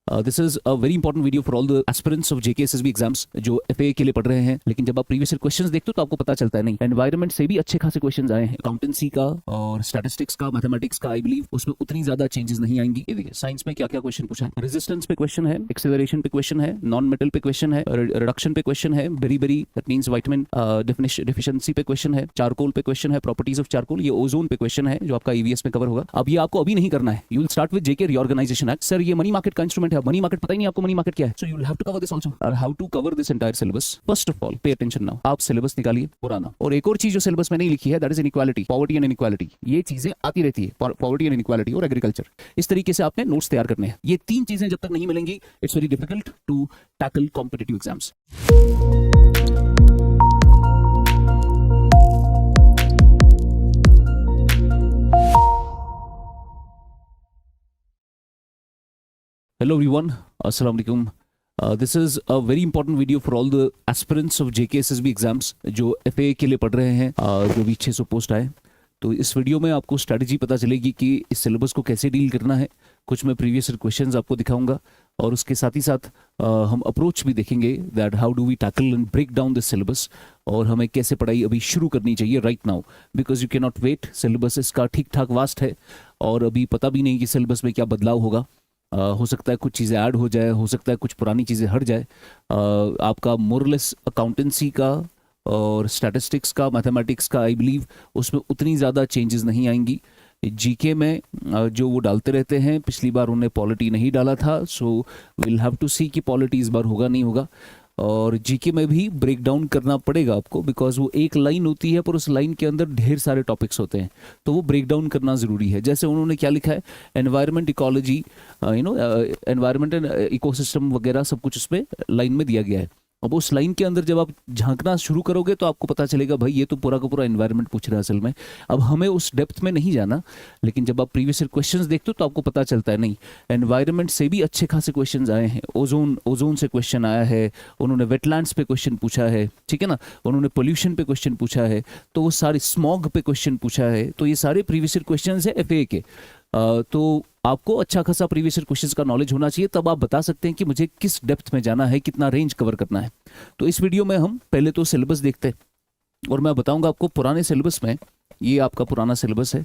This is a very important video for all the aspirants of JK SSB exams जो FA के लिए पढ़ रहे हैं, लेकिन जब आप प्रीवियस ईयर क्वेश्चंस देखते हो तो आपको पता चलता है नहीं, एनवायरनमेंट से भी अच्छे खासे क्वेश्चंस आए हैं। अकाउंटेंसी का और स्टैटिस्टिक्स का, मैथमेटिक्स का आई बिलीव उसमें उतनी ज्यादा चेंजेस नहीं आएंगी। ये देखिए साइंस में क्या क्या क्वेश्चन पूछा है, रेजिस्टेंस पे क्वेश्चन है, एक्सेलरेशन पे क्वेश्चन है, नॉन मेटल पे क्वेश्चन है, रिडक्शन पे क्वेश्चन है, beri that means vitamin deficiency पे क्वेश्चन है, चारकोल पे क्वेश्चन है, प्रॉपर्टीज ऑफ चारकोल, ये ओजोन पे क्वेश्चन है जो आपका ईवीएस में कवर होगा। अब ये आपको अभी नहीं करना है, you will start with JK reorganisation act. Sir ये मनी मार्केट का इंस्ट्रूमेंट है, मनी मार्केट पता ही नहीं आपको मनी मार्केट क्या है, so you will have to cover this also और how to cover this entire syllabus. First of all pay attention now, आप सिलेबस निकालिए पुराना। और एक और चीज जो सिलेबस में नहीं लिखी है, that is inequality, poverty and inequality. ये चीजें आती रहती है, पॉवर्टी एंड इनइक्वालिटी और एग्रीकल्चर। इस तरीके से आपने नोट्स तैयार करने हैं। ये तीन चीजें जब तक नहीं मिलेंगी, it's very difficult to tackle competitive exams. Hello everyone, Assalamu alaikum. This is a very important video for all the aspirants of JK SSB exams जो FA के लिए पढ़ रहे हैं, जो भी 600 पोस्ट आए। तो इस वीडियो में आपको स्ट्रैटेजी पता चलेगी कि इस सिलेबस को कैसे डील करना है। कुछ मैं प्रीवियस क्वेश्चंस आपको दिखाऊंगा और उसके साथ ही साथ हम अप्रोच भी देखेंगे that how do we tackle and break down this syllabus, और हमें कैसे पढ़ाई अभी शुरू करनी चाहिए right now, because you can not wait. Syllabus इसका ठीक ठाक वास्ट है और अभी पता भी नहीं कि सिलेबस में क्या बदलाव होगा। हो सकता है कुछ चीज़ें ऐड हो जाए, हो सकता है कुछ पुरानी चीज़ें हट जाए। आपका मोरलेस अकाउंटेंसी का और स्टैटिस्टिक्स का, मैथमेटिक्स का आई बिलीव उसमें उतनी ज़्यादा चेंजेस नहीं आएंगी। जीके में जो वो डालते रहते हैं, पिछली बार उन्होंने पॉलिटी नहीं डाला था, सो विल हैव टू सी कि पॉलिटी इस बार होगा नहीं होगा। और जीके में भी ब्रेक डाउन करना पड़ेगा आपको, बिकॉज वो एक लाइन होती है पर उस लाइन के अंदर ढेर सारे टॉपिक्स होते हैं, तो वो ब्रेक डाउन करना ज़रूरी है। जैसे उन्होंने क्या लिखा है, environment, ecology, environment and ecosystem वगैरह सब कुछ उसमें लाइन में दिया गया है। अब उस लाइन के अंदर जब आप झांकना शुरू करोगे तो आपको पता चलेगा भाई ये तो पूरा का पूरा एनवायरनमेंट पूछ रहा है असल में। अब हमें उस डेप्थ में नहीं जाना, लेकिन जब आप प्रीवियस ईयर क्वेश्चंस देखते हो तो आपको पता चलता है नहीं, एनवायरनमेंट से भी अच्छे खासे क्वेश्चंस आए हैं। ओजोन से क्वेश्चन आया है, उन्होंने वेटलैंड्स पे क्वेश्चन पूछा है, ठीक है ना, उन्होंने पोल्यूशन पे क्वेश्चन पूछा है, तो वो सारे स्मॉग पे क्वेश्चन पूछा है। तो ये सारे प्रीवियस ईयर क्वेश्चन है एफए के। तो आपको अच्छा खासा प्रीवियस ईयर क्वेश्चंस का नॉलेज होना चाहिए, तब आप बता सकते हैं कि मुझे किस डेप्थ में जाना है, कितना रेंज कवर करना है। तो इस वीडियो में हम पहले तो सिलेबस देखते हैं और मैं बताऊंगा आपको पुराने सिलेबस में, ये आपका पुराना सिलेबस है,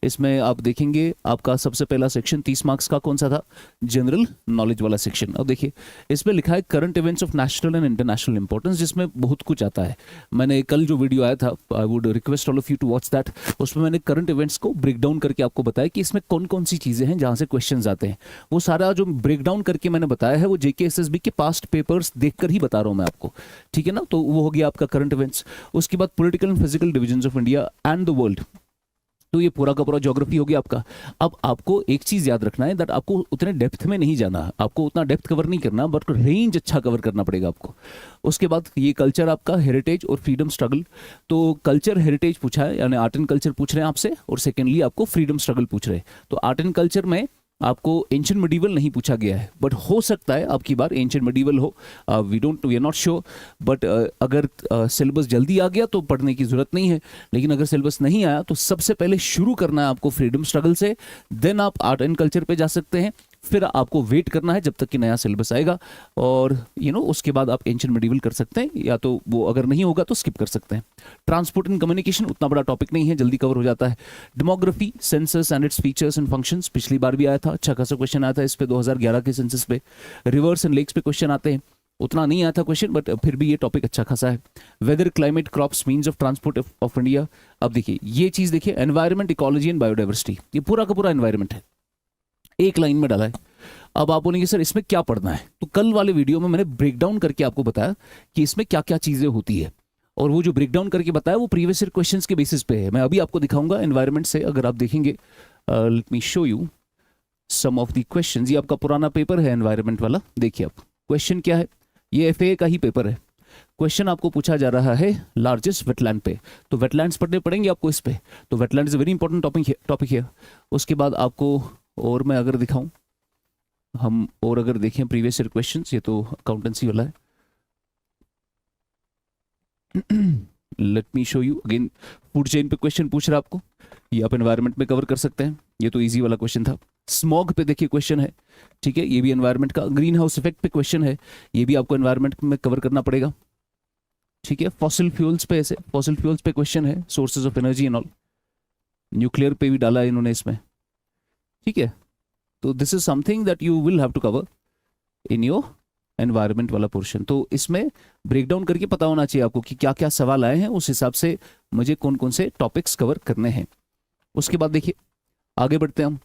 इसमें आप देखेंगे आपका सबसे पहला सेक्शन 30 मार्क्स का कौन सा था, जनरल नॉलेज वाला सेक्शन। अब देखिए इसमें लिखा है current events of national and international importance, जिसमें बहुत कुछ आता है। मैंने कल जो वीडियो आया था, I would request all of you to watch that, उसमें मैंने करंट इवेंट्स को ब्रेक डाउन करके आपको बताया कि इसमें कौन कौन सी चीज़ें हैं जहाँ से क्वेश्चन आते हैं। वो सारा जो ब्रेक डाउन करके मैंने बताया है वो जेके एसएसबी के पास्ट पेपर्स देखकर ही बता रहा हूँ मैं आपको, ठीक है ना। तो वो हो गया आपका करंट इवेंट्स। उसके बाद political and physical divisions of India and the world, तो ये पूरा का पूरा ज्योग्राफी हो गया आपका। अब आपको एक चीज याद रखना है दैट आपको उतने डेप्थ में नहीं जाना, आपको उतना डेप्थ कवर नहीं करना, बट रेंज अच्छा कवर करना पड़ेगा आपको। उसके बाद ये कल्चर आपका, हेरिटेज और फ्रीडम स्ट्रगल। तो कल्चर हेरिटेज पूछा है, यानी आर्ट एंड कल्चर पूछ रहे हैं आपसे, और सेकेंडली आपको फ्रीडम स्ट्रगल पूछ रहे हैं। तो आर्ट एंड कल्चर में आपको एंशिएंट मेडिवल नहीं पूछा गया है, बट हो सकता है आपकी बार एंशिएंट मेडिवल हो, we are not sure. But अगर सिलेबस जल्दी आ गया तो पढ़ने की जरूरत नहीं है, लेकिन अगर सिलेबस नहीं आया तो सबसे पहले शुरू करना है आपको फ्रीडम स्ट्रगल से, देन आप आर्ट एंड कल्चर पे जा सकते हैं, फिर आपको वेट करना है जब तक कि नया सिलेबस आएगा, और उसके बाद आप एंशिएंट मेडिवल कर सकते हैं, या तो वो अगर नहीं होगा तो स्किप कर सकते हैं। ट्रांसपोर्ट एंड कम्युनिकेशन उतना बड़ा टॉपिक नहीं है, जल्दी कवर हो जाता है। Demography, census and its features and functions, पिछली बार भी आया था, अच्छा खासा क्वेश्चन आया था इस पे 2011 के सेंसस पे। रिवर्स एंड लेक्स पे क्वेश्चन आते हैं, उतना नहीं आया था क्वेश्चन, बट फिर भी ये टॉपिक अच्छा खासा है। Weather, climate, crops, means of transport of India. अब देखिए ये चीज देखिए, एनवायरमेंट, इकोलॉजी एंड बायोडाइवर्सिटी, ये पूरा का पूरा एनवायरमेंट है, एक लाइन में डाला है। अब आप बोलेंगे सर इसमें क्या पढ़ना है, तो कल वाले वीडियो में मैंने ब्रेक डाउन करके आपको बताया कि इसमें क्या क्या चीजें होती है, और वो जो ब्रेक डाउन करके बताया वो प्रीवियस ईयर क्वेश्चंस के बेसिस पे है। मैं अभी आपको दिखाऊंगा एनवायरमेंट से, अगर आप देखेंगे, let me show you some of the questions. ये आपका पुराना पेपर है एनवायरमेंट वाला, देखिए आप क्वेश्चन क्या है, ये एफए का ही पेपर है। क्वेश्चन आपको पूछा जा रहा है लार्जेस्ट वेटलैंड पे, तो वेटलैंड्स पढ़ने पड़ेंगे आपको इस पे, तो wetland is very important topic है। उसके बाद आपको, और मैं अगर दिखाऊं, हम और अगर देखें प्रीवियस ईयर क्वेश्चंस, ये तो अकाउंटेंसी वाला है, late me show you again. Food chain पे क्वेश्चन पूछ रहा है आपको, ये आप एनवायरनमेंट में कवर कर सकते हैं, ये तो इजी वाला क्वेश्चन था। स्मॉग पे देखिए क्वेश्चन है, ठीक है, ये भी एनवायरनमेंट का। ग्रीन हाउस इफेक्ट पे क्वेश्चन है, ये भी आपको एनवायरनमेंट में कवर करना पड़ेगा, ठीक है। फॉसिल फ्यूल्स पे, ऐसे फॉसिल फ्यूल्स पे क्वेश्चन है, sources of energy and all. Nuclear पे भी डाला है इन्होंने इसमें, ठीक है। तो this is something that you will have to cover in your environment वाला पोर्शन। तो इसमें ब्रेक डाउन करके पता होना चाहिए आपको कि क्या क्या सवाल आए हैं, उस हिसाब से मुझे कौन कौन से टॉपिक्स कवर करने हैं। उसके बाद देखिए आगे बढ़ते हैं हम,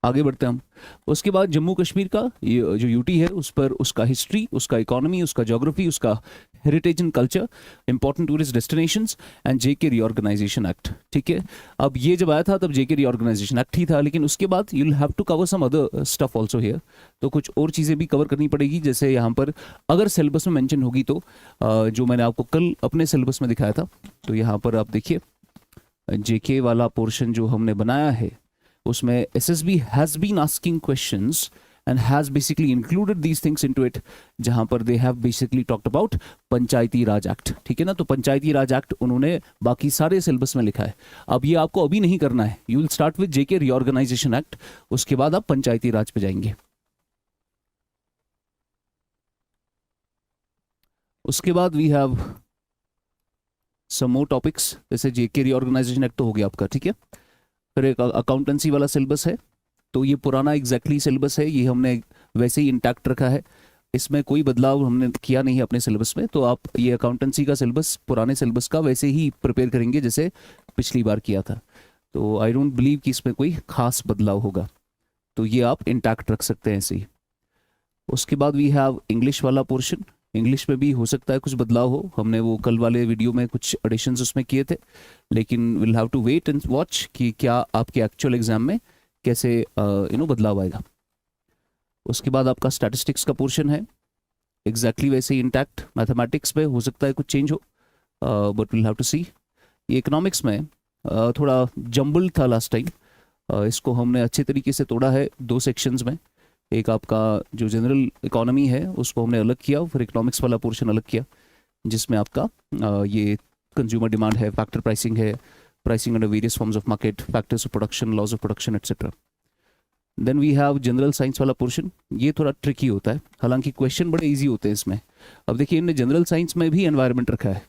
आगे बढ़ते हैं हम। उसके बाद जम्मू कश्मीर का ये जो यूटी है, उस पर उसका हिस्ट्री, उसका इकोनॉमी, उसका ज्योग्राफी, उसका heritage and culture, important tourist destinations and JK reorganisation act, ठीक है। अब ये जब आया था तब जेके रीऑर्गेनाइजेशन एक्ट ही था, लेकिन उसके बाद you will have to cover some other stuff also here. तो कुछ और चीज़ें भी कवर करनी पड़ेगी, जैसे यहाँ पर अगर सिलेबस में मेंशन होगी तो जो मैंने आपको कल अपने सिलेबस में दिखाया था, तो यहाँ पर आप देखिए जेके वाला पोर्शन जो हमने बनाया है, उसमें SSB has been asking questions and has basically included these things into it, जहां पर they have basically talked about Panchayati Raj act, ठीक है ना। तो पंचायती राज एक्ट उन्होंने बाकी सारे सिलेबस में लिखा है। अब ये आपको अभी नहीं करना है, you will start with JK reorganisation act, उसके बाद आप पंचायती राज पे जाएंगे। उसके बाद we have some more topics, जैसे जेके रीऑर्गेनाइजेशन एक्ट तो हो गया आपका, ठीक है। फिर एक अकाउंटेंसी वाला सिलेबस है, तो ये पुराना एग्जैक्टली सिलेबस है, ये हमने वैसे ही इंटैक्ट रखा है, इसमें कोई बदलाव हमने किया नहीं है अपने सिलेबस में। तो आप ये अकाउंटेंसी का सिलेबस पुराने सिलेबस का वैसे ही प्रिपेयर करेंगे जैसे पिछली बार किया था। तो आई डोंट बिलीव कि इसमें कोई खास बदलाव होगा, तो ये आप इंटैक्ट रख सकते हैं ऐसे ही। उसके बाद वी हैव इंग्लिश वाला पोर्शन, इंग्लिश में भी हो सकता है कुछ बदलाव हो, हमने वो कल वाले वीडियो में कुछ एडिशंस उसमें किए थे, लेकिन will have to wait and watch कि क्या आपके एक्चुअल एग्जाम में कैसे बदलाव आएगा। उसके बाद आपका स्टैटिस्टिक्स का पोर्शन है, एग्जैक्टली वैसे ही इंटैक्ट। मैथमेटिक्स में हो सकता है कुछ चेंज हो, बट विल हैव टू सी। ये इकोनॉमिक्स में थोड़ा जम्बल था लास्ट टाइम, इसको हमने अच्छे तरीके से तोड़ा है दो सेक्शंस में। एक आपका जो जनरल इकोनॉमी है उसको हमने अलग किया, फिर इकोनॉमिक्स वाला पोर्शन अलग किया, जिसमें आपका ये कंज्यूमर डिमांड है, फैक्टर प्राइसिंग है, pricing under various forms of market, factors of production, laws of production, etc. Then we have general science वाला पोर्शन, ये थोड़ा ट्रिकी होता है, हालांकि क्वेश्चन बड़े इजी होते हैं इसमें। अब देखिए इनने जनरल साइंस में भी एनवायरनमेंट रखा है,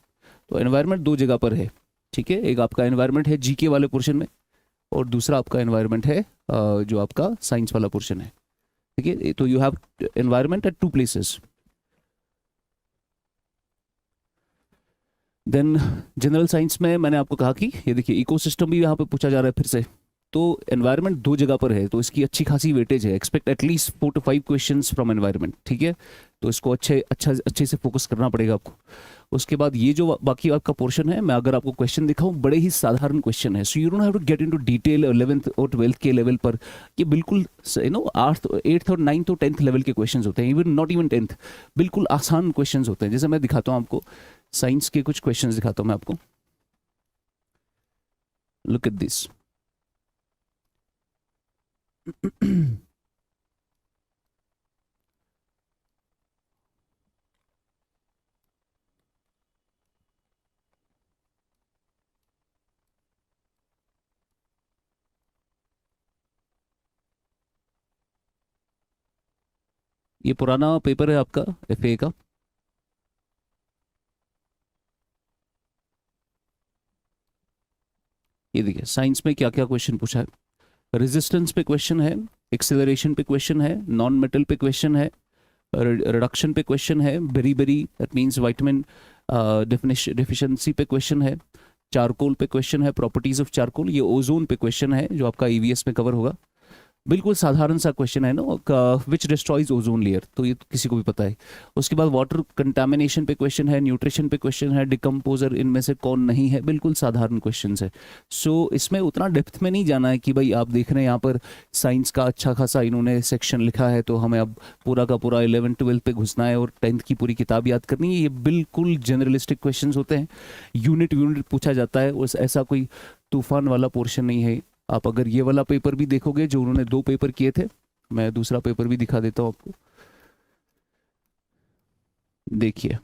तो एनवायरनमेंट दो जगह पर है, ठीक है। एक आपका एनवायरनमेंट है जीके वाले पोर्शन में, और दूसरा आपका एनवायरनमेंट है जो आपका साइंस वाला पोर्शन है, ठीक है। तो you have environment at two places. Then general science में मैंने आपको कहा कि ये देखिए इकोसिस्टम भी यहाँ पे पूछा जा रहा है फिर से, तो एनवायरनमेंट दो जगह पर है, तो इसकी अच्छी खासी वेटेज है, expect at least 4 to 5 questions from environment, ठीक है। तो इसको अच्छे से फोकस करना पड़ेगा आपको। उसके बाद ये जो बाकी आपका पोर्शन है, मैं अगर आपको क्वेश्चन दिखाऊं, बड़े ही साधारण क्वेश्चन है, so you don't have to get into detail 11th और 12th के लेवल पर। ये बिल्कुल 8th और 9th और 10th लेवल के क्वेश्चन होते हैं, इवन नॉट इवन 10th, बिल्कुल आसान क्वेश्चन होते हैं। जैसे मैं दिखाता हूँ आपको, साइंस के कुछ क्वेश्चंस दिखाता हूं मैं आपको, लुक एट दिस। ये पुराना पेपर है आपका एफए का, ये देखिए साइंस में क्या क्या क्वेश्चन पूछा है। रेजिस्टेंस पे क्वेश्चन है, एक्सेलरेशन पे क्वेश्चन है, नॉन मेटल पे क्वेश्चन है, रिडक्शन पे क्वेश्चन है, beriberi that means vitamin deficiency पे क्वेश्चन है, चारकोल पे क्वेश्चन है, प्रॉपर्टीज ऑफ चारकोल, ये ओजोन पे क्वेश्चन है जो आपका ईवीएस में कवर होगा। बिल्कुल साधारण सा क्वेश्चन है ना, विच डिस्ट्रॉयज ओजोन लेयर, तो ये तो किसी को भी पता है। उसके बाद वाटर कंटामिनेशन पे क्वेश्चन है, न्यूट्रिशन पे क्वेश्चन है, डिकम्पोजर इनमें से कौन नहीं है, बिल्कुल साधारण क्वेश्चन है। सो इसमें उतना डेप्थ में नहीं जाना है कि भाई आप देख रहे हैं यहाँ पर साइंस का अच्छा खासा इन्होंने सेक्शन लिखा है, तो हमें अब पूरा का पूरा 11th 12th पे घुसना है और 10th की पूरी किताब याद करनी है। ये बिल्कुल जनरलिस्टिक क्वेश्चन होते हैं, यूनिट पूछा जाता है, उस ऐसा कोई तूफान वाला पोर्शन नहीं है। आप अगर ये वाला पेपर भी देखोगे, जो उन्होंने 2 पेपर किए थे, मैं दूसरा पेपर भी दिखा देता हूं आपको, देखिए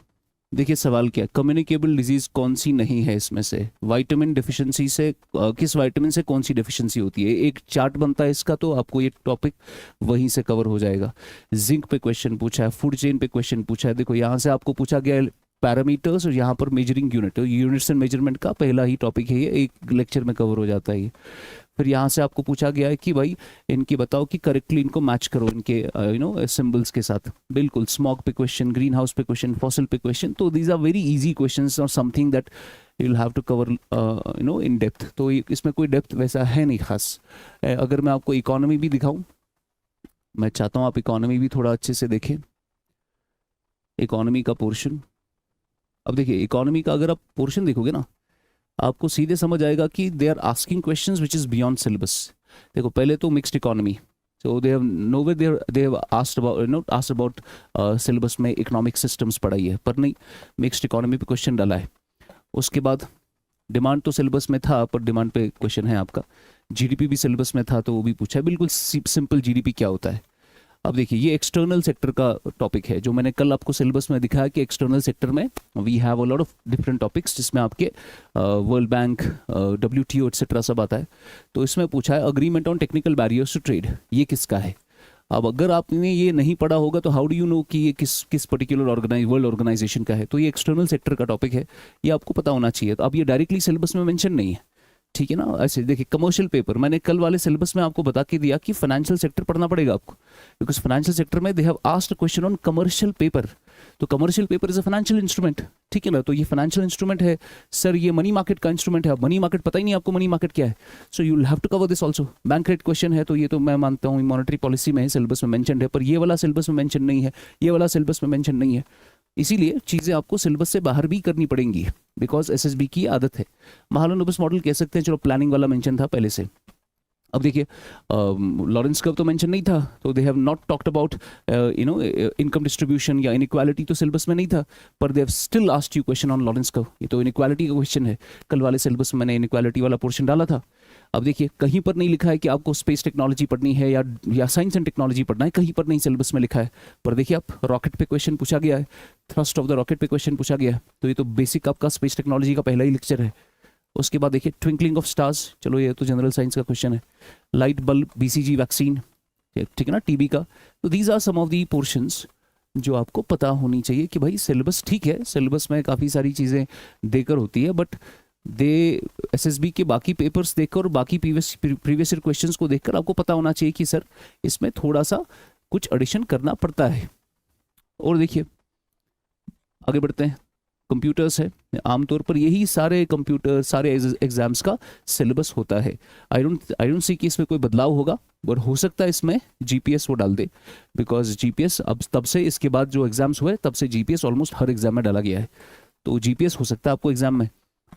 देखिए सवाल क्या है, कम्युनिकेबल डिजीज कौन सी नहीं है इसमें से, विटामिन डिफिशिएंसी से किस विटामिन से कौन सी डिफिशिएंसी होती है, एक चार्ट बनता है इसका, तो आपको ये टॉपिक वहीं से कवर हो जाएगा। जिंक पे क्वेश्चन पूछा है, फूड चेन पे क्वेश्चन पूछा है, देखो यहाँ से आपको पूछा गया है पैरामीटर्स और यहाँ पर मेजरिंग यूनिट, तो यूनिट्स एंड मेजरमेंट का पहला ही टॉपिक है ये, एक लेक्चर में कवर हो जाता है ये। फिर यहाँ से आपको पूछा गया है कि भाई इनकी बताओ कि करेक्टली इनको मैच करो इनके सिंबल्स के साथ, बिल्कुल। स्मॉग पे क्वेश्चन, ग्रीन हाउस पे क्वेश्चन, फॉसिल पे क्वेश्चन, तो these are very easy questions और something that you will have to cover in depth, तो इसमें कोई डेप्थ वैसा है नहीं खास। अगर मैं आपको इकोनॉमी भी दिखाऊं, मैं चाहता हूँ आप इकोनॉमी भी थोड़ा अच्छे से देखें, इकोनॉमी का पोर्शन। अब देखिए इकोनॉमी का अगर आप पोर्शन देखोगे ना, आपको सीधे समझ आएगा कि they are asking questions which is beyond syllabus. देखो पहले तो mixed economy, so they have nowhere they have asked about syllabus में इकोनॉमिक सिस्टम्स पढ़ाई है, पर नहीं, मिक्स्ड इकोनॉमी पे क्वेश्चन डाला है। उसके बाद डिमांड तो सिलेबस में था, पर डिमांड पे क्वेश्चन है आपका। जीडीपी भी सिलेबस में था, तो वो भी पूछा है, बिल्कुल सिंपल जीडीपी क्या होता है। अब देखिए ये एक्सटर्नल सेक्टर का टॉपिक है, जो मैंने कल आपको सिलेबस में दिखाया कि एक्सटर्नल सेक्टर में we have a lot of different topics, जिसमें आपके वर्ल्ड बैंक, WTO एक्सेट्रा सब आता है। तो इसमें पूछा है agreement on technical barriers to trade, ये किसका है। अब अगर आपने ये नहीं पढ़ा होगा तो हाउ डू यू नो कि ये किस पर्टिकुलर वर्ल्ड ऑर्गेनाइजेशन का है, तो ये एक्सटर्नल सेक्टर का टॉपिक है, ये आपको पता होना चाहिए। तो अब ये डायरेक्टली सिलेबस में मेंशन नहीं है, ठीक है ना। ऐसे देखिए कमर्शियल पेपर, मैंने कल वाले सिलेबस में आपको बता के दिया कि फाइनेंशियल सेक्टर पढ़ना पड़ेगा आपको, बिकॉज फाइनेंशियल सेक्टर में they have asked question on commercial paper, तो commercial paper is a financial instrument, ठीक है ना। तो ये फाइनेंशियल इंस्ट्रूमेंट है सर, ये मनी मार्केट का इंस्ट्रूमेंट है, अब मनी मार्केट पता ही नहीं आपको मनी मार्केट क्या है, so you will have to cover this also. Bank rate question है, तो ये तो मैं मानता हूँ मॉनेटरी पॉलिसी में सिलेबस में मेंशन है, पर ये वाला सिलेबस में मेंशन नहीं है, ये वाला सिलेबस में मेंशन नहीं है। इसीलिए चीज़ें आपको सिलेबस से बाहर भी करनी पड़ेंगी, बिकॉज एसएसबी की आदत है। महालनोबिस मॉडल कह सकते हैं, चलो प्लानिंग वाला मेंशन था पहले से। अब देखिए लॉरेंस कर्व तो मेंशन नहीं था, तो they have not talked about income distribution या इनइक्वालिटी, तो सिलेबस में नहीं था, पर they have still asked you question on Lawrence curve, ये तो इनइक्वालिटी का क्वेश्चन है। कल वाले सिलेबस में मैंने इनइक्वालिटी वाला पोर्शन डाला था। अब देखिए कहीं पर नहीं लिखा है कि आपको स्पेस टेक्नोलॉजी पढ़नी है या साइंस एंड टेक्नोलॉजी पढ़ना है, कहीं पर नहीं सिलेबस में लिखा है। पर देखिए आप रॉकेट पे क्वेश्चन पूछा गया है, थ्रस्ट ऑफ द रॉकेट पे क्वेश्चन पूछा गया है, तो ये तो बेसिक आपका स्पेस टेक्नोलॉजी का पहला ही लेक्चर है। उसके बाद देखिए ट्विंकलिंग ऑफ स्टार्स, चलो ये तो जनरल साइंस का क्वेश्चन है। लाइट बल्ब, BCG वैक्सीन, ठीक है ना, TB का। तो these are some of the portions जो आपको पता होनी चाहिए कि भाई सिलेबस ठीक है, सिलेबस में काफ़ी सारी चीज़ें देकर होती है, बट दे एसएसबी के बाकी पेपर्स देखकर और बाकी प्रीवियस ईयर क्वेश्चंस को देखकर आपको पता होना चाहिए कि सर इसमें थोड़ा सा कुछ एडिशन करना पड़ता है। और देखिए आगे बढ़ते हैं, कंप्यूटर्स है, आमतौर पर यही सारे कंप्यूटर सारे एग्जाम्स का सिलेबस होता है। आई डोंट सी कि इसमें कोई बदलाव होगा, बट हो सकता है इसमें जीपीएस वो डाल दे, बिकॉज जीपीएस अब तब से इसके बाद जो एग्जाम्स हुए तब से जीपीएस ऑलमोस्ट हर एग्जाम में डाला गया है, तो जीपीएस हो सकता है आपको एग्जाम में।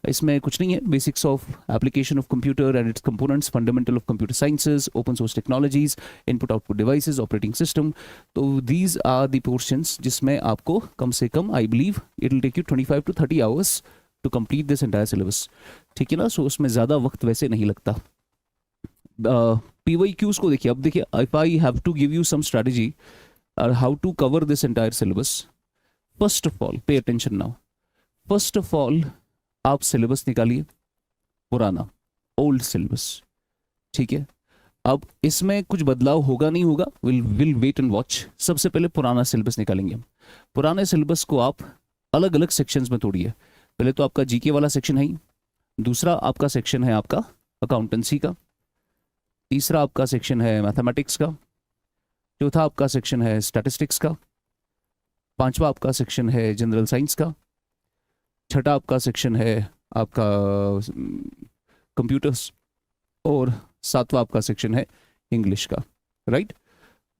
इसमें कुछ नहीं है, basics of application of computer and its components, fundamental of computer sciences, open source technologies, input output devices, operating system. तो दीज आर द पोर्शंस जिसमें आपको कम से कम I believe it will take you 25 to 30 hours to complete this entire syllabus, ठीक है ना। सो उसमें ज़्यादा वक्त वैसे नहीं लगता। PYQs को देखिए, अब देखिए if I have to give you some strategy how to cover this entire syllabus, first of all pay attention now, first of all आप सिलेबस निकालिए पुराना, ओल्ड सिलेबस, ठीक है। अब इसमें कुछ बदलाव होगा नहीं होगा, विल वेट एंड वॉच। सबसे पहले पुराना सिलेबस निकालेंगे। पुराने सिलेबस को आप अलग अलग सेक्शंस में तोड़िए। पहले तो आपका जीके वाला सेक्शन है ही, दूसरा आपका सेक्शन है आपका अकाउंटेंसी का, तीसरा आपका सेक्शन है मैथमेटिक्स का, चौथा आपका सेक्शन है स्टैटिस्टिक्स का, पांचवा आपका सेक्शन है जनरल साइंस का, छठा आपका सेक्शन है आपका कंप्यूटर्स, और सातवां आपका सेक्शन है इंग्लिश का, राइट,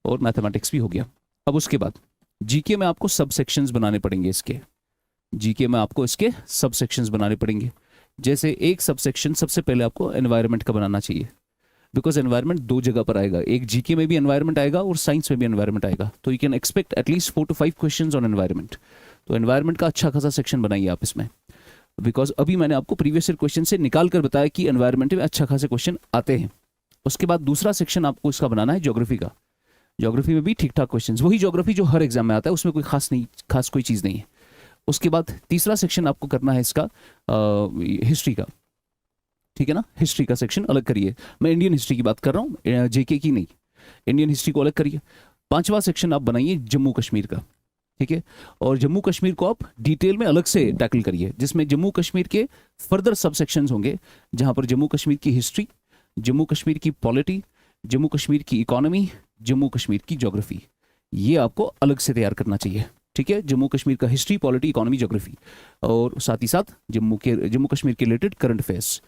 और मैथमेटिक्स भी हो गया। अब उसके बाद जीके में आपको सब सेक्शंस बनाने पड़ेंगे। इसके जीके में आपको इसके सब सेक्शंस बनाने पड़ेंगे। जैसे एक सब सेक्शन सबसे पहले आपको एनवायरनमेंट का बनाना चाहिए, बिकॉज एनवायरनमेंट दो जगह पर आएगा, एक जीके में भी एनवायरनमेंट आएगा और साइंस में भी एनवायरनमेंट आएगा, तो you can expect at least 4 to 5 questions on environment. तो एनवायरनमेंट का अच्छा खासा सेक्शन बनाइए आप इसमें, बिकॉज अभी मैंने आपको प्रीवियस ईयर क्वेश्चन से निकाल कर बताया कि एनवायरनमेंट में अच्छा खासे क्वेश्चन आते हैं। उसके बाद दूसरा सेक्शन आपको इसका बनाना है ज्योग्राफी का। ज्योग्राफी में भी ठीक ठाक क्वेश्चन, वही ज्योग्राफी जो हर एग्जाम में आता है, उसमें कोई खास कोई चीज़ नहीं है। उसके बाद तीसरा सेक्शन आपको करना है इसका हिस्ट्री का, ठीक है ना। हिस्ट्री का सेक्शन अलग करिए, मैं इंडियन हिस्ट्री की बात कर रहा हूँ, जेके की नहीं, इंडियन हिस्ट्री को अलग करिए। पांचवा सेक्शन आप बनाइए जम्मू कश्मीर का, ठीक है, और जम्मू कश्मीर को आप डिटेल में अलग से टैकल करिए, जिसमें जम्मू कश्मीर के फर्दर सब सेक्शंस होंगे, जहां पर जम्मू कश्मीर की हिस्ट्री, जम्मू कश्मीर की पॉलिटी, जम्मू कश्मीर की इकोनॉमी, जम्मू कश्मीर की ज्योग्राफी, ये आपको अलग से तैयार करना चाहिए, ठीक है। जम्मू कश्मीर का हिस्ट्री, पॉलिटी, इकोनॉमी, ज्योग्राफी, और साथ ही साथ जम्मू कश्मीर के रिलेटेड करंट अफेयर्स।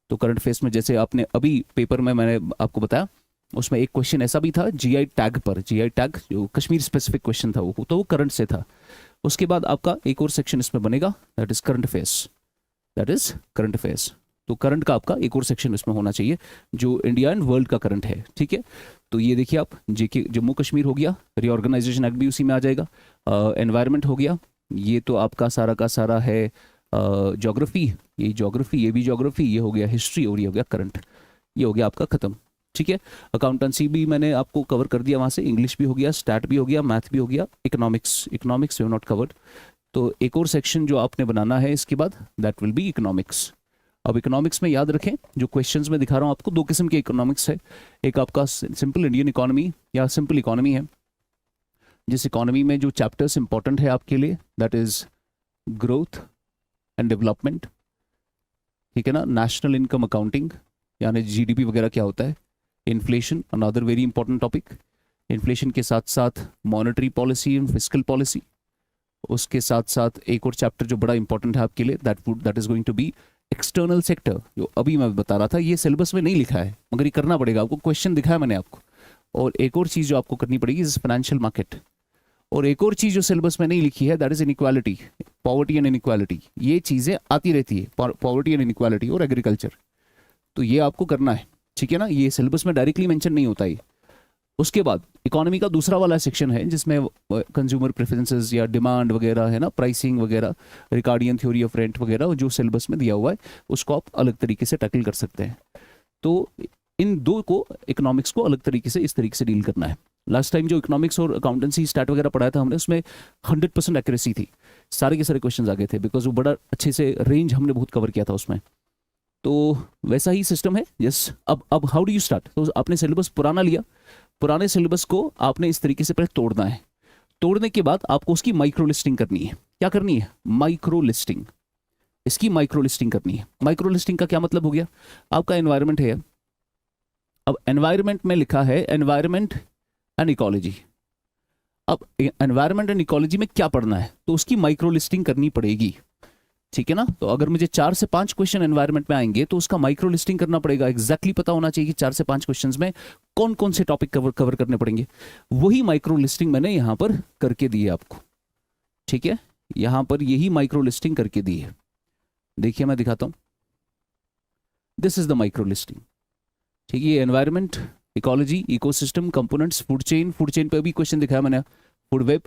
तो करंट अफेयर्स में जैसे आपने अभी पेपर में मैंने आपको बताया, उसमें एक क्वेश्चन ऐसा भी था जीआई टैग पर, जीआई टैग जो कश्मीर स्पेसिफिक क्वेश्चन था वो, तो वो करंट से था। उसके बाद आपका एक और सेक्शन इसमें बनेगा, that is current affairs, that is current affairs. तो करंट का आपका एक और सेक्शन इसमें होना चाहिए जो इंडिया एंड वर्ल्ड का करंट है, ठीक है। तो ये देखिए आप, जेके जम्मू कश्मीर हो गया, रिऑर्गेनाइजेशन एक्ट भी उसी में आ जाएगा, एनवायरनमेंट हो गया, ये तो आपका सारा का सारा है ज्योग्राफी, ये ज्योग्राफी, ये भी ज्योग्राफी, ये हो गया हिस्ट्री, और ये हो गया करंट, ये हो गया आपका खत्म, ठीक है। अकाउंटेंसी भी मैंने आपको कवर कर दिया वहाँ से, इंग्लिश भी हो गया, स्टैट भी हो गया, मैथ भी हो गया, इकोनॉमिक्स वी नॉट कवर्ड। तो एक और सेक्शन जो आपने बनाना है इसके बाद, दैट विल बी इकोनॉमिक्स। अब इकोनॉमिक्स में याद रखें, जो क्वेश्चंस में दिखा रहा हूँ आपको, दो किस्म के इकोनॉमिक्स है। एक आपका सिंपल इंडियन इकोनॉमी या सिंपल इकोनॉमी है, जिस इकोनॉमी में जो चैप्टर्स इंपॉर्टेंट है आपके लिए, that is growth and development, ठीक है ना, नेशनल इनकम अकाउंटिंग यानी जीडीपी वगैरह क्या होता है, inflation another very important topic, inflation के साथ साथ monetary policy and fiscal policy. उसके साथ साथ एक और चैप्टर जो बड़ा इंपॉर्टेंट है आपके लिए, that is going to be external sector, जो अभी मैं बता रहा था, ये सिलेबस में नहीं लिखा है मगर ये करना पड़ेगा आपको, क्वेश्चन दिखाया मैंने आपको। और एक और चीज़ जो आपको करनी पड़ेगी इज फाइनेंशियल मार्केट, और एक और चीज़ जो सिलेबस में नहीं लिखी है, that is inequality, poverty and inequality. ये चीज़ें आती रहती है, पॉवर्टी एंड इनइक्वालिटी और एग्रीकल्चर, तो ये आपको करना है, ठीक है ना, ये सिलेबस में डायरेक्टली मेंशन नहीं होता है। उसके बाद इकोनॉमी का दूसरा वाला सेक्शन है जिसमें कंज्यूमर प्रेफरेंसेस या डिमांड वगैरह है ना, प्राइसिंग वगैरह, रिकार्डियन थ्योरी ऑफ रेंट वगैरह, जो सिलेबस में दिया हुआ है उसको आप अलग तरीके से टैकल कर सकते हैं। तो इन दो को, इकोनॉमिक्स को अलग तरीके से इस तरीके से डील करना है। लास्ट टाइम जो इकोनॉमिक्स और अकाउंटेंसी स्टार्ट वगैरह पढ़ाया था हमने, उसमें 100% एक्यूरेसी थी, सारे के सारे क्वेश्चन आ गए थे, बिकॉज वो बड़ा अच्छे से रेंज हमने बहुत कवर किया था उसमें। तो वैसा ही सिस्टम है। यस, अब हाउ डू यू स्टार्ट, तो आपने सिलेबस पुराना लिया, पुराने सिलेबस को आपने इस तरीके से पहले तोड़ना है, तोड़ने के बाद आपको उसकी माइक्रो लिस्टिंग करनी है। क्या करनी है? माइक्रो लिस्टिंग, इसकी माइक्रो लिस्टिंग करनी है। माइक्रो लिस्टिंग का क्या मतलब हो गया? आपका एनवायरनमेंट है, अब एनवायरनमेंट में लिखा है एनवायरनमेंट एंड इकोलॉजी। अब एनवायरनमेंट एंड इकोलॉजी में क्या पढ़ना है, तो उसकी माइक्रो लिस्टिंग करनी पड़ेगी, ठीक है ना। तो अगर मुझे 4 से 5 क्वेश्चन एनवायरनमेंट में आएंगे तो उसका माइक्रो लिस्टिंग करना पड़ेगा, एग्जैक्टली पता होना चाहिए कि 4 से 5 क्वेश्चंस में कौन कौन से टॉपिक कवर करने पड़ेंगे। वही माइक्रो लिस्टिंग मैंने यहां पर करके दी है आपको, ठीक है, यहां पर यही माइक्रो लिस्टिंग करके दी है। देखिए मैं दिखाता हूं, this is the micro listing, ठीक है। ये environment, ecology, ecosystem, components, food chain पे अभी क्वेश्चन दिखाया मैंने, फूड वेब,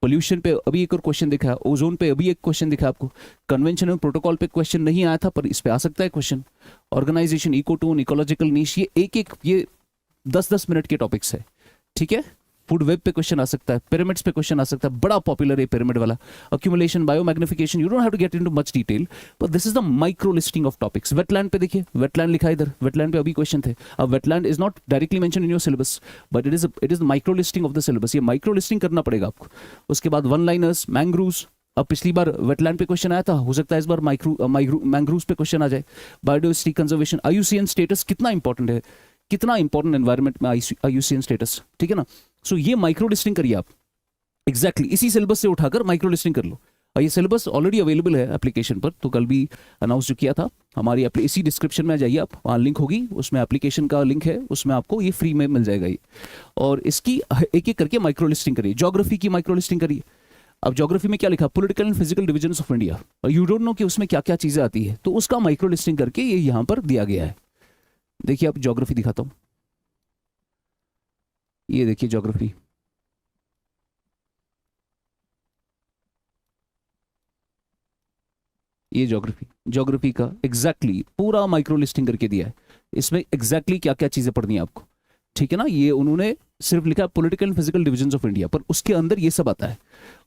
पोल्यूशन पे अभी एक और क्वेश्चन दिखा, ओजोन पे अभी एक क्वेश्चन दिखा आपको, कन्वेंशन और प्रोटोकॉल पे क्वेश्चन नहीं आया था पर इस पे आ सकता है क्वेश्चन, ऑर्गेनाइजेशन, इकोटोन, इकोलॉजिकल नीश, ये एक ये 10-10 मिनट के टॉपिक्स है, ठीक है। फूड वेब पे क्वेश्चन आ सकता है, पिरामिड्स पे क्वेश्चन आ सकता है, बड़ा पॉपुलर है पिरामिड वाला, accumulation, biomagnification, you don't have to get into much detail, but this is the micro listing of topics. Wetland पे देखिए, वेटलैंड लिखा है इधर, वेटलैंड पे अभी क्वेश्चन थे। अब wetland is not directly mention in your syllabus, but it is micro listing of the syllabus, ये माइक्रो लिस्टिंग करना पड़ेगा आपको। उसके बाद वन लाइनर्स, मैंग्रूव्स, अब पिछली बार वेटलैंड पे क्वेश्चन आया था, हो सकता है इस बार मैंग्रूव्स पे क्वेश्चन आ जाए। बायोडाइवर्सिटी कंजर्वेशन, आईयूसीएन स्टेटस कितना इंपॉर्टेंट है, कितना इंपॉर्टेंट एनवायरनमेंट में आईयूसीएन स्टेटस, ठीक है ना। सो ये माइक्रो लिस्टिंग करिए आप, एग्जैक्टली इसी सिलेबस से उठाकर माइक्रो लिस्टिंग कर लो। और ये सिलेबस ऑलरेडी अवेलेबल है एप्लीकेशन पर, तो कल भी अनाउंस जो किया था हमारी इसी डिस्क्रिप्शन में जाइए आप, वहाँ लिंक होगी, उसमें एप्लीकेशन का लिंक है, उसमें आपको ये फ्री में मिल जाएगा ये। और इसकी एक एक करके माइक्रो लिस्टिंग करिए। ज्योग्राफी की माइक्रो लिस्टिंग करिए। अब ज्योग्राफी में क्या लिखा, political and physical divisions of India, you don't know कि उसमें क्या क्या चीजें आती है, तो उसका माइक्रो लिस्टिंग करके ये यहाँ पर दिया गया है। देखिए आप, ज्योग्राफी दिखाता हूँ, ये देखिए ज्योग्राफी, ये ज्योग्राफी का एग्जैक्टली पूरा माइक्रो लिस्टिंग करके दिया है। इसमें एग्जैक्टली क्या क्या चीजें पढ़नी है आपको, ठीक है ना, ये उन्होंने सिर्फ लिखा है political and physical division of India, पर उसके अंदर ये सब आता है।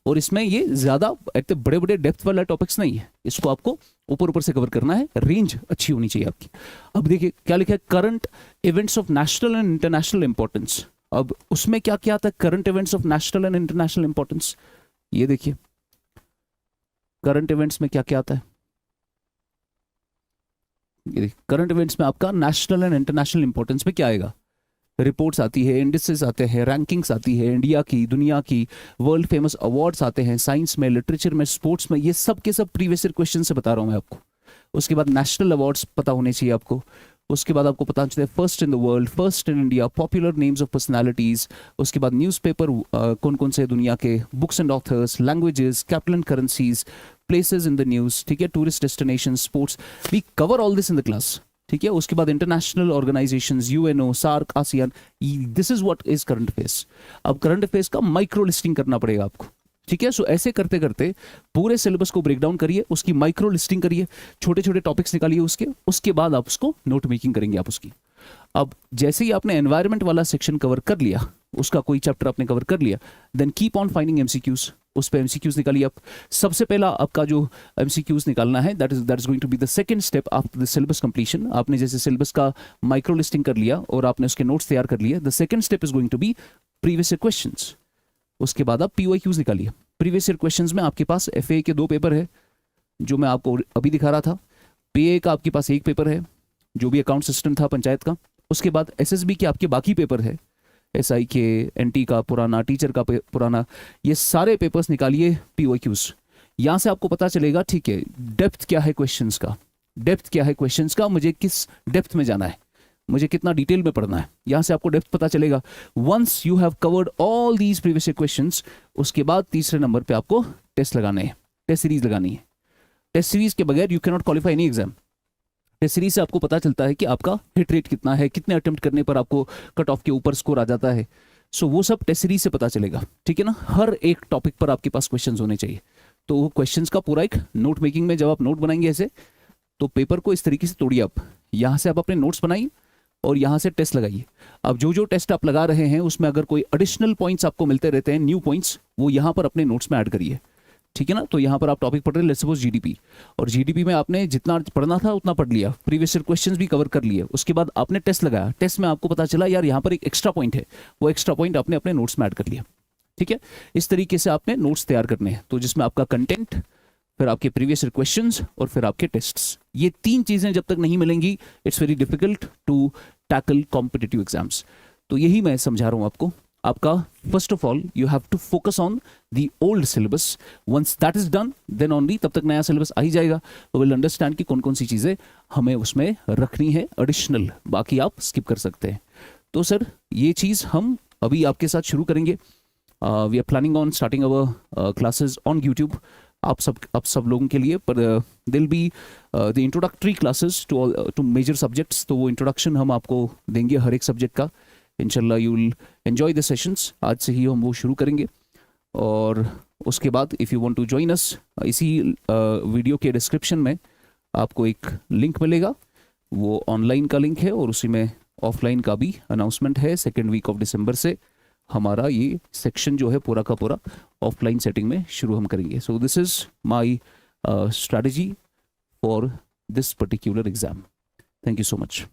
और इसमें ये ज्यादा इतने बड़े बड़े डेप्थ वाला टॉपिक्स नहीं है, इसको आपको ऊपर ऊपर से कवर करना है, रेंज अच्छी होनी चाहिए आपकी। अब देखिए क्या लिखा है, current events of national and international importance. अब उसमें क्या क्या आता है, current events of national and international importance, ये देखिए करंट इवेंट्स में क्या क्या आता है। ये देखिए करंट इवेंट्स में आपका नेशनल एंड इंटरनेशनल इंपॉर्टेंस में क्या आएगा, रिपोर्ट्स आती है, इंडिसेस आते हैं, रैंकिंग्स आती है इंडिया की, दुनिया की, वर्ल्ड फेमस अवार्ड्स आते हैं, साइंस में, लिटरेचर में, स्पोर्ट्स में, ये सब के सब प्रीवियस ईयर क्वेश्चन से बता रहा हूं मैं आपको। उसके बाद नेशनल अवार्ड्स पता होने चाहिए आपको। उसके बाद आपको पता चलता है first in the world, first in India, popular names of personalities. उसके बाद न्यूज़पेपर कौन कौन से दुनिया के, books and authors, languages, capital and currencies, places in the news, ठीक है, tourist destination, sports, we cover all this in the class, ठीक है। उसके बाद international organisations, UNO, SAARC, ASEAN, this is what is current affairs. अब current affairs का micro listing करना पड़ेगा आपको, ठीक है। सो ऐसे करते करते पूरे सिलेबस को ब्रेक डाउन करिए, उसकी माइक्रो लिस्टिंग करिए, छोटे छोटे टॉपिक्स निकालिए उसके बाद आप उसको नोट मेकिंग करेंगे आप उसकी। अब जैसे ही आपने एनवायरनमेंट वाला सेक्शन कवर कर लिया, उसका कोई चैप्टर आपने कवर कर लिया, then keep on finding MCQs, उस पे एमसीक्यूज निकालिए आप। सबसे पहला आपका जो एमसीक्यूज निकालना है, that is going to be the second step after the syllabus completion. आपने जैसे सिलेबस का माइक्रो लिस्टिंग कर लिया और आपने उसके नोट्स तैयार कर लिए, the second step is going to be previous year questions. उसके बाद आप पीवाईक्यूज निकालिए। प्रीवियस ईयर क्वेश्चंस में आपके पास एफए के 2 पेपर है जो मैं आपको अभी दिखा रहा था, पीए का आपके पास 1 पेपर है जो भी अकाउंट सिस्टम था पंचायत का। उसके बाद एसएसबी के आपके बाकी पेपर है, एसआई के, एनटी का पुराना, टीचर का पुराना, ये सारे पेपर्स निकालिए पीवाईक्यूज। यहाँ से आपको पता चलेगा, ठीक है, डेप्थ क्या है क्वेश्चंस का, डेप्थ क्या है क्वेश्चंस का, मुझे किस डेप्थ में जाना है, मुझे कितना डिटेल में पढ़ना है, यहाँ से आपको डेप्थ पता चलेगा। Once you have covered all these previous questions, उसके बाद तीसरे नंबर पे आपको टेस्ट लगाने हैं, टेस्ट सीरीज लगानी है। टेस्ट सीरीज के बगैर you can not qualify any exam. Test series से आपको पता चलता है कि आपका हिट रेट कितना है, कितने अटेम्प्ट करने पर आपको कट ऑफ के ऊपर स्कोर आ जाता है। सो वो सब टेस्ट सीरीज से पता चलेगा, ठीक है ना। हर एक टॉपिक पर आपके पास क्वेश्चंस होने चाहिए। तो वो क्वेश्चंस का पूरा एक नोट मेकिंग में, जब आप नोट बनाएंगे ऐसे, तो पेपर को इस तरीके से तोड़िए आप, यहाँ से आप अपने नोट्स बनाइए और यहाँ से टेस्ट लगाइए। अब जो जो टेस्ट आप लगा रहे हैं उसमें अगर कोई एडिशनल पॉइंट्स आपको मिलते रहते हैं, न्यू पॉइंट्स, वो यहाँ पर अपने नोट्स में ऐड करिए, ठीक है ना। तो यहाँ पर आप टॉपिक पढ़ रहे हैं, लेट्स सपोज जीडीपी, और जीडीपी में आपने जितना पढ़ना था उतना पढ़ लिया, प्रीवियस ईयर क्वेश्चंस भी कवर कर लिए। उसके बाद आपने टेस्ट लगाया, टेस्ट में आपको पता चला यार यहाँ पर एक एक्स्ट्रा पॉइंट है, वो एक्स्ट्रा पॉइंट आपने अपने नोट्स में ऐड कर लिया, ठीक है। इस तरीके से आपने नोट्स तैयार करने हैं, तो जिसमें आपका कंटेंट, फिर आपके प्रीवियस ईयर क्वेश्चंस और फिर आपके टेस्ट्स, ये 3 चीजें जब तक नहीं मिलेंगी, it's very difficult to tackle competitive exams. तो यही मैं समझा रहा हूं आपको। आपका first of all you have to focus on the old syllabus, once that is done then only, तब तक नया सिलेबस आ ही जाएगा, तो विल अंडरस्टैंड कि कौन कौन सी चीजें हमें उसमें रखनी है एडिशनल, बाकी आप स्किप कर सकते हैं। तो सर ये चीज हम अभी आपके साथ शुरू करेंगे। We are planning on starting our classes on YouTube, आप सब लोगों के लिए, पर will be the introductory classes to major subjects, तो वो इंट्रोडक्शन हम आपको देंगे हर एक सब्जेक्ट का। इंशाल्लाह you will enjoy the sessions, आज से ही हम वो शुरू करेंगे। और उसके बाद if you want to join us, इसी वीडियो के डिस्क्रिप्शन में आपको एक लिंक मिलेगा, वो ऑनलाइन का लिंक है और उसी में ऑफलाइन का भी अनाउंसमेंट है। 2nd वीक ऑफ दिसंबर से हमारा ये सेक्शन जो है पूरा का पूरा ऑफलाइन सेटिंग में शुरू हम करेंगे। So this is my strategy for this particular exam. Thank you so much.